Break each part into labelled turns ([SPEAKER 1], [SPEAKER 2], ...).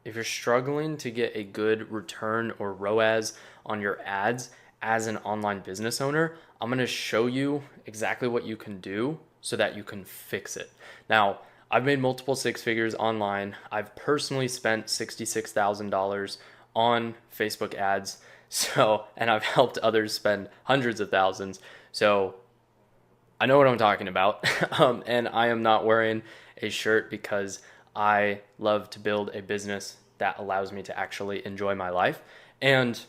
[SPEAKER 1] if you're struggling to get a good return or ROAS on your ads as an online business owner, I'm going to show you exactly what you can do so that you can fix it. Now, I've made multiple six figures online. I've personally spent $66,000 on Facebook ads. So, and I've helped others spend hundreds of thousands. So, I know what I'm talking about. And I am not wearing a shirt because I love to build a business that allows me to actually enjoy my life. And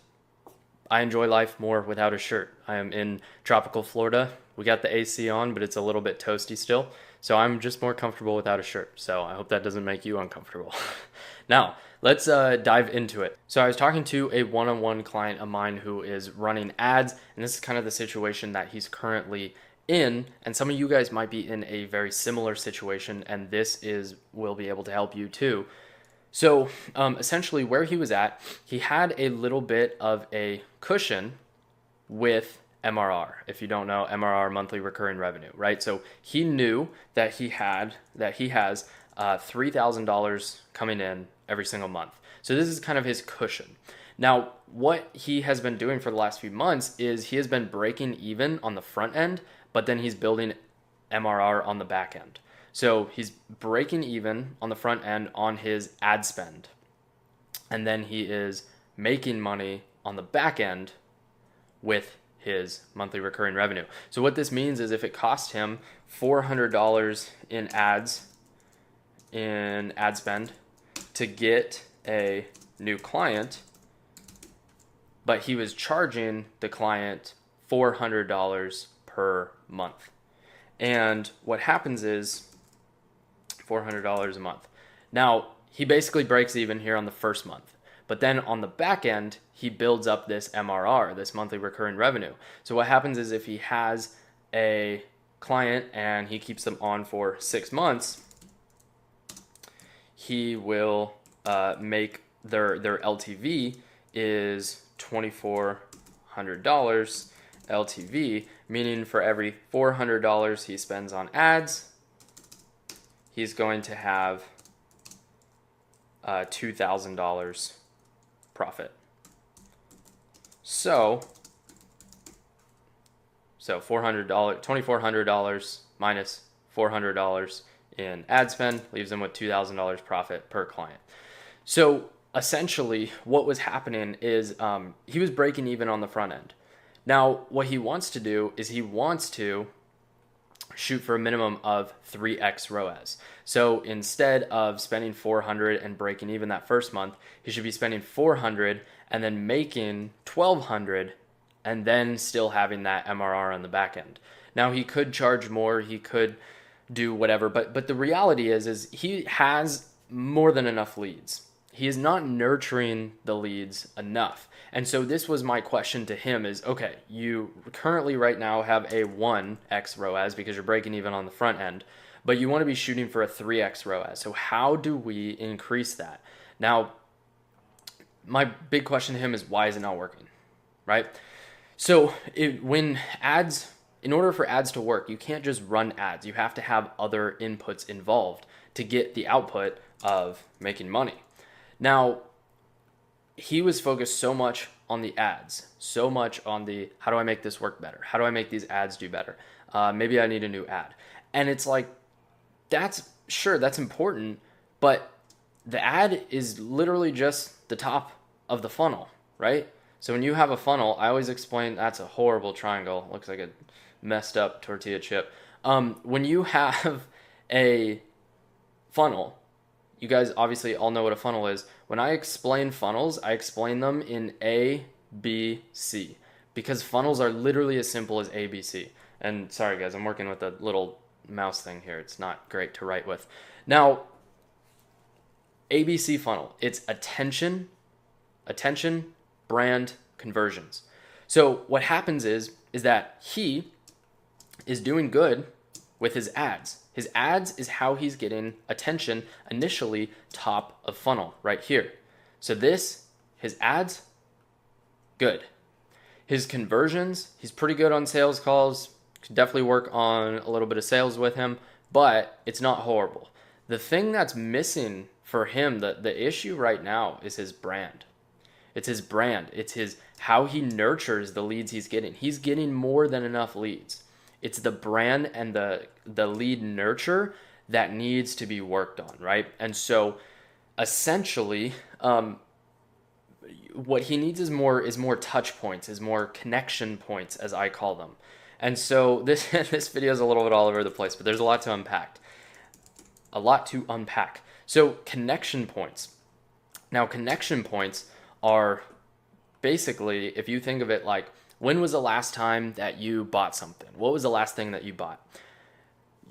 [SPEAKER 1] I enjoy life more without a shirt. I am in tropical Florida. We got the AC on, but it's a little bit toasty still. So I'm just more comfortable without a shirt. So I hope that doesn't make you uncomfortable. Now, let's dive into it. So I was talking to a one-on-one client of mine who is running ads, and this is kind of the situation that he's currently in. And some of you guys might be in a very similar situation, and this is will be able to help you too. So essentially, where he was at, he had a little bit of a cushion with MRR. If you don't know, MRR, monthly recurring revenue, right? So he knew that he has $3,000 coming in every single month. So this is kind of his cushion. Now, what he has been doing for the last few months is he has been breaking even on the front end, but then he's building MRR on the back end. So he's breaking even on the front end on his ad spend. And then he is making money on the back end with his monthly recurring revenue. So what this means is if it cost him $400 in ad spend to get a new client, but he was charging the client $400 per month. And what happens is $400 a month. Now, he basically breaks even here on the first month. But then on the back end, he builds up this MRR, this monthly recurring revenue. So what happens is if he has a client and he keeps them on for 6 months, he will make their LTV is $2,400 LTV, meaning for every $400 he spends on ads, he's going to have $2,000 profit. So $2,400 minus $400 in ad spend leaves him with $2,000 profit per client. So essentially, what was happening is he was breaking even on the front end. Now, what he wants to do is he wants to shoot for a minimum of 3x ROAS. So instead of spending 400 and breaking even that first month, he should be spending 400 and then making 1200 and then still having that MRR on the back end. Now he could charge more, he could do whatever, but the reality is he has more than enough leads. He is not nurturing the leads enough. And so this was my question to him is, okay, you currently right now have a 1x ROAS because you're breaking even on the front end, but you want to be shooting for a 3x ROAS. So how do we increase that? Now, my big question to him is, why is it not working, right? So in order for ads to work, you can't just run ads. You have to have other inputs involved to get the output of making money. Now, he was focused so much on the ads, so much on the, how do I make this work better? How do I make these ads do better? Maybe I need a new ad. And it's like, that's important, but the ad is literally just the top of the funnel, right? So when you have a funnel, I always explain, that's a horrible triangle. Looks like a messed up tortilla chip. When you have a funnel, you guys obviously all know what a funnel is. When I explain funnels, I explain them in A, B, C, because funnels are literally as simple as A, B, C. And sorry guys, I'm working with a little mouse thing here. It's not great to write with. Now, ABC funnel, it's attention, brand, conversions. So what happens is that he is doing good with his ads. His ads is how he's getting attention initially, top of funnel right here. So his ads, good. His conversions, he's pretty good on sales calls. Could definitely work on a little bit of sales with him, but it's not horrible. The thing that's missing for him, the issue right now is his brand. It's his brand. It's his how he nurtures the leads he's getting. He's getting more than enough leads. It's the brand and the lead nurture that needs to be worked on, right? And so essentially, what he needs is more touch points, is more connection points, as I call them. And so this this video is a little bit all over the place, but there's a lot to unpack. A lot to unpack. So connection points. Now connection points are basically, if you think of it like, when was the last time that you bought something? What was the last thing that you bought?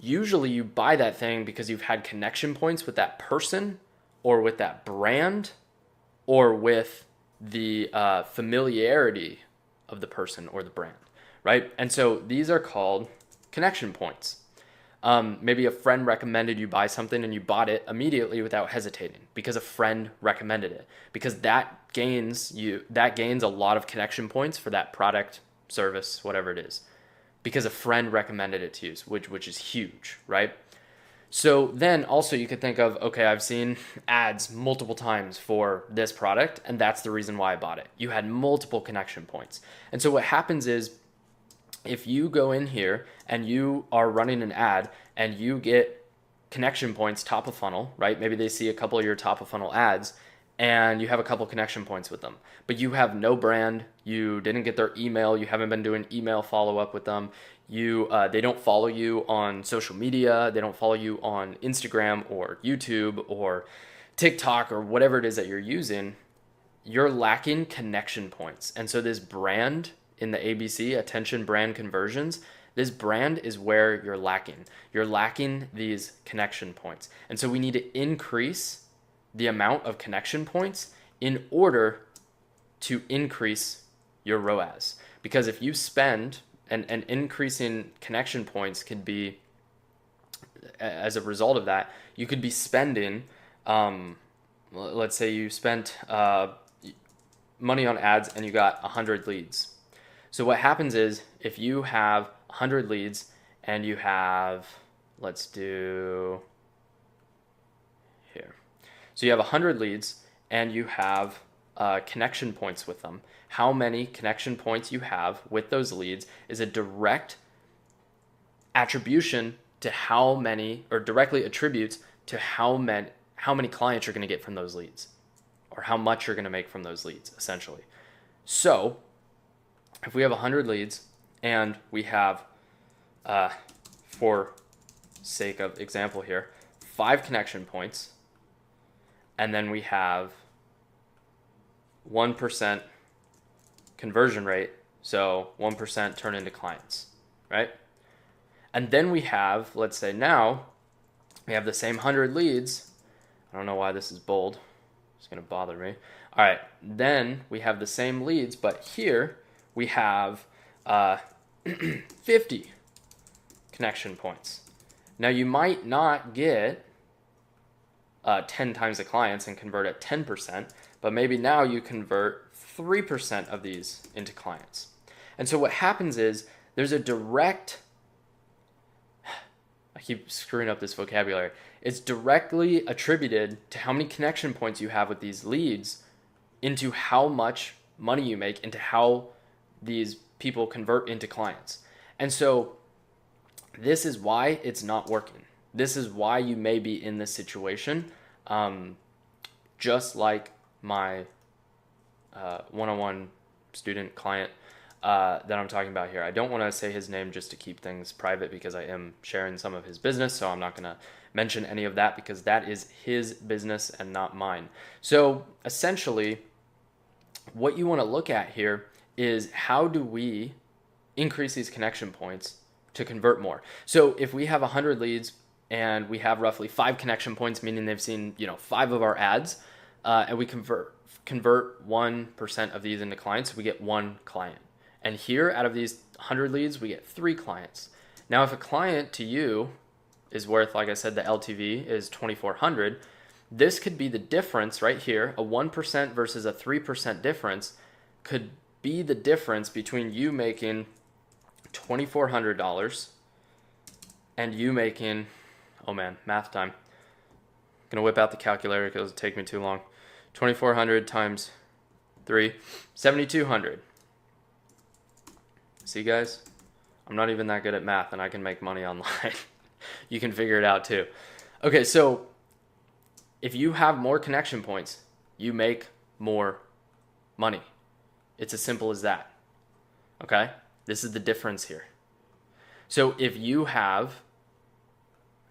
[SPEAKER 1] Usually you buy that thing because you've had connection points with that person or with that brand or with the familiarity of the person or the brand, right? And so these are called connection points. Maybe a friend recommended you buy something and you bought it immediately without hesitating because a friend recommended it, because that gains a lot of connection points for that product, service, whatever it is, because a friend recommended it to you, which is huge, right? So then also you could think of, okay, I've seen ads multiple times for this product and that's the reason why I bought it. You had multiple connection points. And so what happens is, if you go in here and you are running an ad and you get connection points top of funnel, right? Maybe they see a couple of your top of funnel ads and you have a couple connection points with them, but you have no brand, you didn't get their email, you haven't been doing email follow-up with them, they don't follow you on social media, they don't follow you on Instagram or YouTube or TikTok or whatever it is that you're using, you're lacking connection points. And so this brand in the ABC, attention brand conversions, this brand is where you're lacking. You're lacking these connection points. And so we need to increase the amount of connection points in order to increase your ROAS. Because if you spend, and increasing connection points could be, as a result of that, you could be spending, let's say you spent money on ads and you got 100 leads. So what happens is, if you have 100 leads and you have, let's do here. So you have 100 leads and you have connection points with them. How many connection points you have with those leads is a direct attribution to how many, or directly attributes to how many clients you're going to get from those leads, or how much you're going to make from those leads, essentially. So if we have 100 leads and we have, for sake of example here, 5 connection points, and then we have 1% conversion rate, so 1% turn into clients, right? And then we have, let's say now, we have the same 100 leads. I don't know why this is bold. It's going to bother me. All right, then we have the same leads, but here we have 50 connection points. Now you might not get 10 times the clients and convert at 10%, but maybe now you convert 3% of these into clients. And so what happens is, there's a direct, I keep screwing up this vocabulary, it's directly attributed to how many connection points you have with these leads into how much money you make, into how these people convert into clients. And so this is why it's not working. This is why you may be in this situation. Just like my one-on-one student client that I'm talking about here. I don't want to say his name just to keep things private, because I am sharing some of his business, so I'm not going to mention any of that, because that is his business and not mine. So essentially, what you want to look at here is, how do we increase these connection points to convert more? So if we have 100 leads and we have roughly 5 connection points, meaning they've seen 5 of our ads, and we convert 1% of these into clients, we get 1 client. And here, out of these 100 leads, we get 3 clients. Now, if a client to you is worth, like I said, the LTV is $2,400, this could be the difference right here. A 1% versus a 3% difference could be the difference between you making $2,400 and you making, oh man, math time, Gonna whip out the calculator because it'll take me too long. 2,400 times 3, 7,200. See, guys? I'm not even that good at math, and I can make money online. You can figure it out too. Okay, so if you have more connection points, you make more money. It's as simple as that. Okay? This is the difference here. So if you have,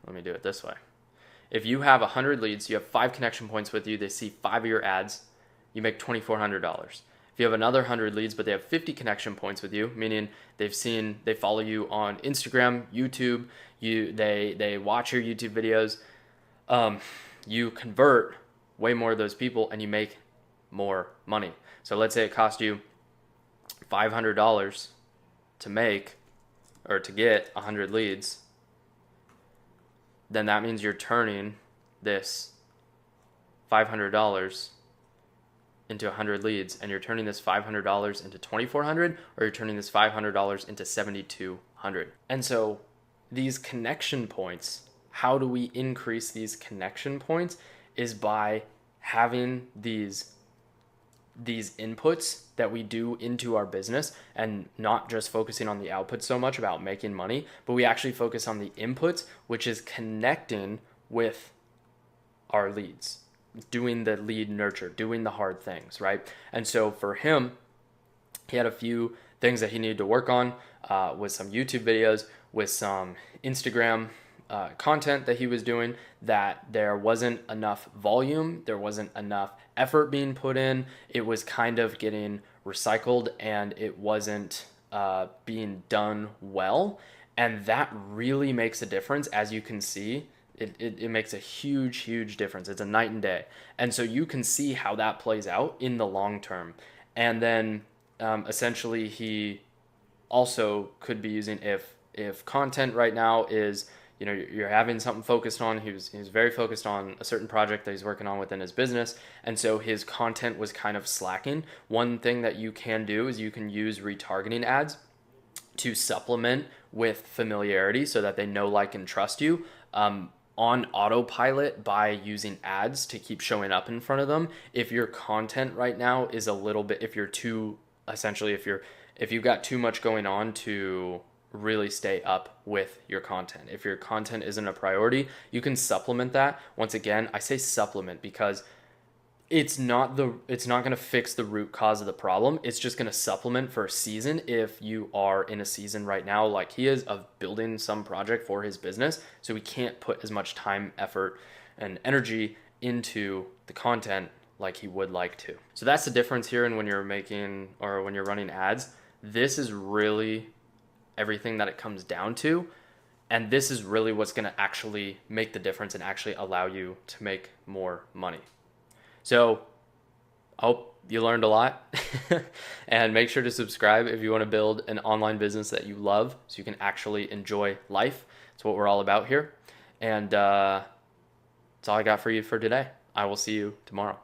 [SPEAKER 1] let me do it this way. If you have 100 leads, you have 5 connection points with you, they see 5 of your ads, you make $2,400. If you have another 100 leads, but they have 50 connection points with you, meaning they follow you on Instagram, YouTube, they watch your YouTube videos, you convert way more of those people and you make more money. So let's say it cost you $500 to make or to get 100 leads, then that means you're turning this $500 into 100 leads, and you're turning this $500 into $2,400, or you're turning this $500 into $7,200. And so these connection points, how do we increase these connection points, is by having these inputs that we do into our business, and not just focusing on the output so much about making money, but we actually focus on the inputs, which is connecting with our leads, doing the lead nurture, doing the hard things, right? And so for him, he had a few things that he needed to work on with some YouTube videos, with some Instagram content that he was doing, that there wasn't enough volume, there wasn't enough effort being put in. It was kind of getting recycled, and it wasn't being done well. And that really makes a difference. As you can see, it makes a huge difference. It's a night and day. And so you can see how that plays out in the long term. And then essentially he also could be using, if content right now is, you know, you're having something focused on, he was very focused on a certain project that he's working on within his business, and so his content was kind of slacking. One thing that you can do is you can use retargeting ads to supplement with familiarity so that they know, like, and trust you on autopilot by using ads to keep showing up in front of them. If your content right now is a little bit, if you've got too much going on to really stay up with your content, if your content isn't a priority, you can supplement that. Once again, I say supplement because it's not going to fix the root cause of the problem. It's just going to supplement for a season. If you are in a season right now, like he is, of building some project for his business, so he can't put as much time, effort, and energy into the content like he would like to. So that's the difference here. And when you're running ads, this is really everything that it comes down to. And this is really what's going to actually make the difference and actually allow you to make more money. So I hope you learned a lot. And make sure to subscribe if you want to build an online business that you love so you can actually enjoy life. That's what we're all about here. And that's all I got for you for today. I will see you tomorrow.